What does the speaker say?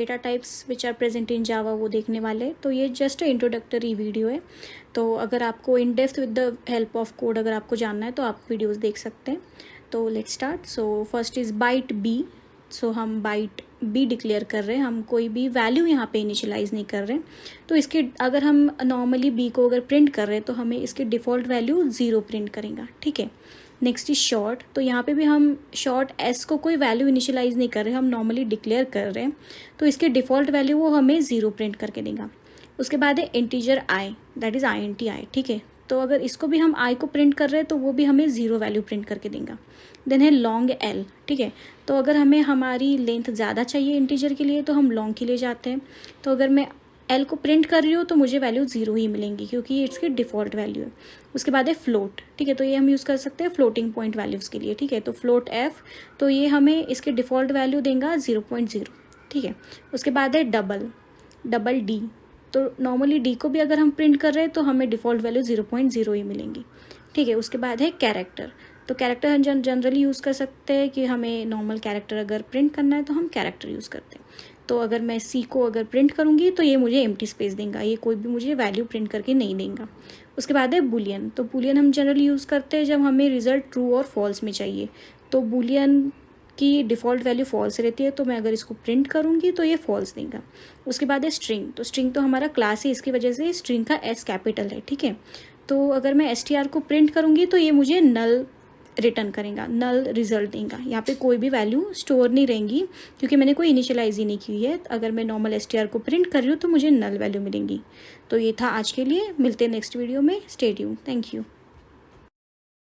Data types which are present in Java वो देखने वाले। तो ये जस्ट इंट्रोडक्टरी वीडियो है। तो अगर आपको in depth with the help of code अगर आपको जानना है तो आप वीडियोस देख सकते हैं। तो let's start. So first is byte B. So हम बाइट बी डिक्लेयर कर रहे हैं, हम कोई भी वैल्यू यहाँ पे इनिशियलाइज नहीं कर रहे। तो इसके अगर हम नॉर्मली बी को अगर प्रिंट कर रहे हैं तो हमें इसकी डिफ़ॉल्ट वैल्यू 0 प्रिंट करेगा, ठीक है। Next is short. तो यहाँ पे भी हम शॉर्ट एस को कोई वैल्यू इनिशियलाइज नहीं कर रहे, हम नॉर्मली डिक्लेयर कर रहे हैं। तो इसकी डिफ़ॉल्ट वैल्यू वो हमें 0 प्रिंट करके देगा। उसके बाद है integer I, that is INT, ठीक है। तो अगर इसको भी हम आई को प्रिंट कर रहे हैं तो वो भी हमें 0 वैल्यू प्रिंट करके देगा। देन है लॉन्ग एल, ठीक है। तो अगर हमें हमारी लेंथ ज़्यादा चाहिए इंटीजर के लिए तो हम लॉन्ग के लिए जाते हैं। तो अगर मैं एल को प्रिंट कर रही हूँ तो मुझे वैल्यू 0 ही मिलेंगी क्योंकि ये इसकी डिफ़ॉल्ट वैल्यू है। उसके बाद है फ्लोट, ठीक है। तो ये हम यूज़ कर सकते हैं फ्लोटिंग पॉइंट वैल्यूज़ के लिए, ठीक है। तो फ्लोट एफ, तो ये हमें इसके डिफ़ॉल्ट वैल्यू देगा 0.0, ठीक है। उसके बाद है डबल डी। तो नॉर्मली डी को भी अगर हम प्रिंट कर रहे हैं तो हमें डिफ़ॉल्ट वैल्यू 0.0 ही मिलेंगी, ठीक है। उसके बाद है कैरेक्टर। तो कैरेक्टर हम जनरली यूज़ कर सकते हैं कि हमें नॉर्मल कैरेक्टर अगर प्रिंट करना है तो हम कैरेक्टर यूज़ करते हैं। तो अगर मैं सी को अगर प्रिंट करूँगी तो ये मुझे एम्प्टी स्पेस देगा, ये कोई भी मुझे वैल्यू प्रिंट करके नहीं देगा। उसके बाद है बूलियन। तो बूलियन हम जनरली यूज़ करते हैं जब हमें रिजल्ट ट्रू और फॉल्स में चाहिए। तो बूलियन की डिफ़ॉल्ट वैल्यू फॉल्स रहती है, तो मैं अगर इसको प्रिंट करूँगी तो ये फॉल्स देगा। उसके बाद है स्ट्रिंग। तो स्ट्रिंग तो हमारा क्लास है, इसकी वजह से स्ट्रिंग का एस कैपिटल है, ठीक है। तो अगर मैं str को प्रिंट करूँगी तो ये मुझे नल रिटर्न करेगा, नल रिजल्ट देगा। यहाँ पे कोई भी वैल्यू स्टोर नहीं रहेंगी क्योंकि मैंने कोई इनिशियलाइज ही नहीं की है। अगर मैं नॉर्मल str को प्रिंट कर रही हूँ तो मुझे नल वैल्यू मिलेंगी। तो ये था आज के लिए, मिलते हैं नेक्स्ट वीडियो में। Stay tuned, thank you.